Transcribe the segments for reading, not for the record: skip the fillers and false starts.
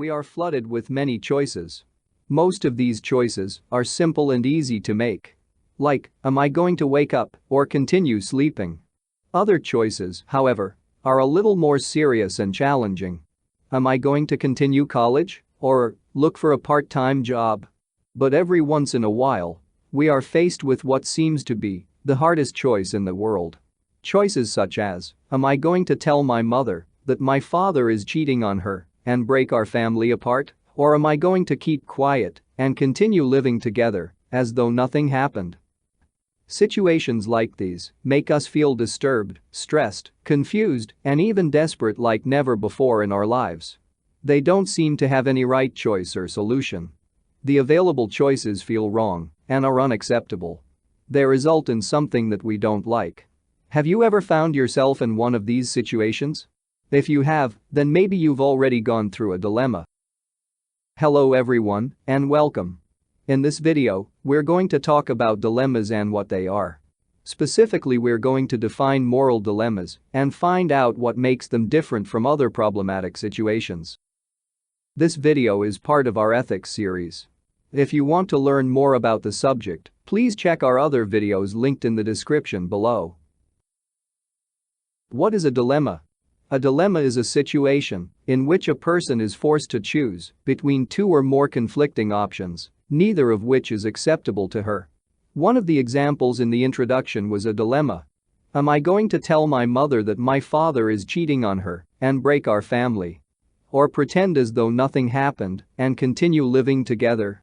we are flooded with many choices. Most of these choices are simple and easy to make. Like, am I going to wake up or continue sleeping? Other choices, however, are a little more serious and challenging. Am I going to continue college or look for a part-time job? But every once in a while, we are faced with what seems to be the hardest choice in the world. Choices such as, am I going to tell my mother that my father is cheating on her and break our family apart? Or am I going to keep quiet and continue living together as though nothing happened? Situations like these make us feel disturbed, stressed, confused, and even desperate like never before in our lives. They don't seem to have any right choice or solution. The available choices feel wrong and are unacceptable. They result in something that we don't like. Have you ever found yourself in one of these situations? If you have, then maybe you've already gone through a dilemma. Hello everyone, and welcome. In this video, we're going to talk about dilemmas and what they are. Specifically, we're going to define moral dilemmas and find out what makes them different from other problematic situations. This video is part of our ethics series. If you want to learn more about the subject, please check our other videos linked in the description below. What is a dilemma? A dilemma is a situation in which a person is forced to choose between two or more conflicting options, neither of which is acceptable to her. One of the examples in the introduction was a dilemma. Am I going to tell my mother that my father is cheating on her and break our family? Or pretend as though nothing happened and continue living together?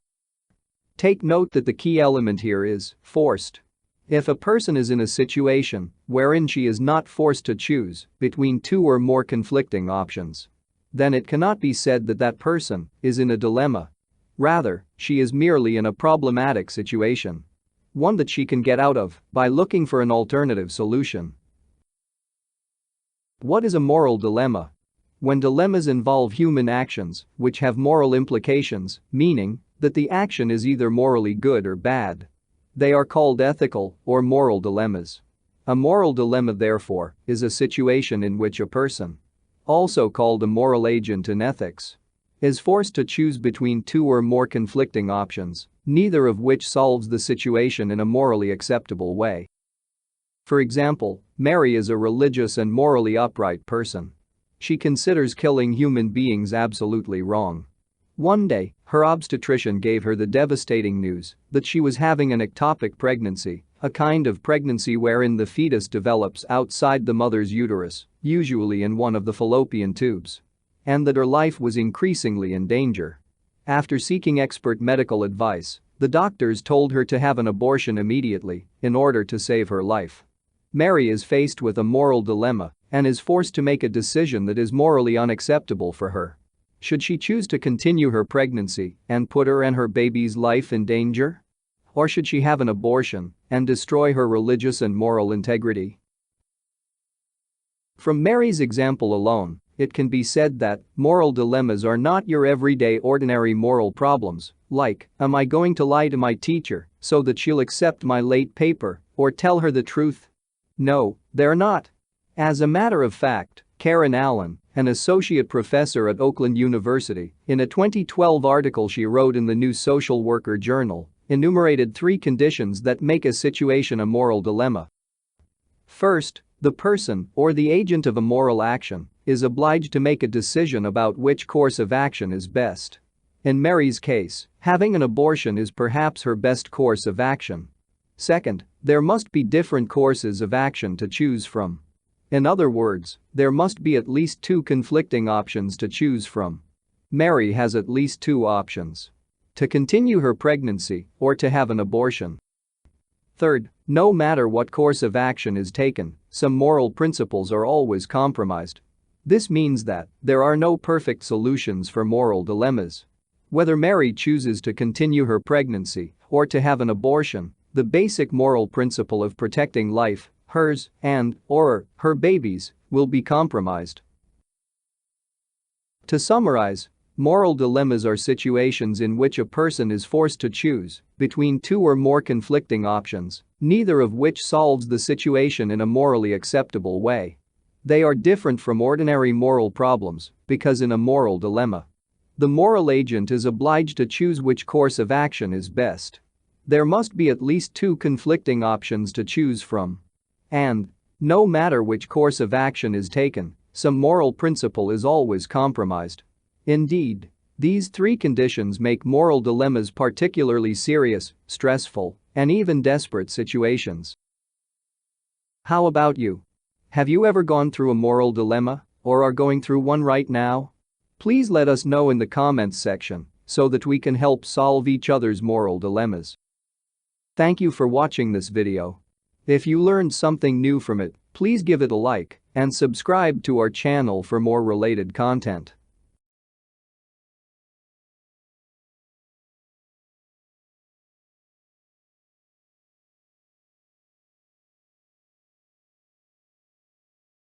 Take note that the key element here is forced. If a person is in a situation wherein she is not forced to choose between two or more conflicting options, then it cannot be said that that person is in a dilemma. Rather, she is merely in a problematic situation. One that she can get out of by looking for an alternative solution. What is a moral dilemma? When dilemmas involve human actions which have moral implications, meaning that the action is either morally good or bad, they are called ethical or moral dilemmas. A moral dilemma, therefore, is a situation in which a person, also called a moral agent in ethics, is forced to choose between two or more conflicting options, neither of which solves the situation in a morally acceptable way. For example, Mary is a religious and morally upright person. She considers killing human beings absolutely wrong. One day, her obstetrician gave her the devastating news that she was having an ectopic pregnancy, a kind of pregnancy wherein the fetus develops outside the mother's uterus, usually in one of the fallopian tubes, and that her life was increasingly in danger. After seeking expert medical advice, the doctors told her to have an abortion immediately in order to save her life. Mary is faced with a moral dilemma and is forced to make a decision that is morally unacceptable for her. Should she choose to continue her pregnancy and put her and her baby's life in danger? Or should she have an abortion and destroy her religious and moral integrity? From Mary's example alone, it can be said that moral dilemmas are not your everyday ordinary moral problems, like, am I going to lie to my teacher so that she'll accept my late paper or tell her the truth? No, they're not. As a matter of fact, Karen Allen, an associate professor at Oakland University, in a 2012 article she wrote in the New Social Worker journal, enumerated 3 conditions that make a situation a moral dilemma. First, the person or the agent of a moral action is obliged to make a decision about which course of action is best. In Mary's case, having an abortion is perhaps her best course of action. Second, there must be different courses of action to choose from. In other words, there must be at least 2 conflicting options to choose from. Mary has at least 2 options: to continue her pregnancy or to have an abortion. Third, no matter what course of action is taken, some moral principles are always compromised. This means that there are no perfect solutions for moral dilemmas. Whether Mary chooses to continue her pregnancy or to have an abortion, the basic moral principle of protecting life, hers and/or her babies, will be compromised. To summarize, moral dilemmas are situations in which a person is forced to choose between 2 or more conflicting options, neither of which solves the situation in a morally acceptable way. They are different from ordinary moral problems because in a moral dilemma, The moral agent is obliged to choose which course of action is best. There must be at least two conflicting options to choose from. And, no matter which course of action is taken, some moral principle is always compromised. Indeed, these three conditions make moral dilemmas particularly serious, stressful, and even desperate situations. How about you? Have you ever gone through a moral dilemma, or are going through one right now? Please let us know in the comments section so that we can help solve each other's moral dilemmas. Thank you for watching this video. If you learned something new from it, please give it a like and subscribe to our channel for more related content.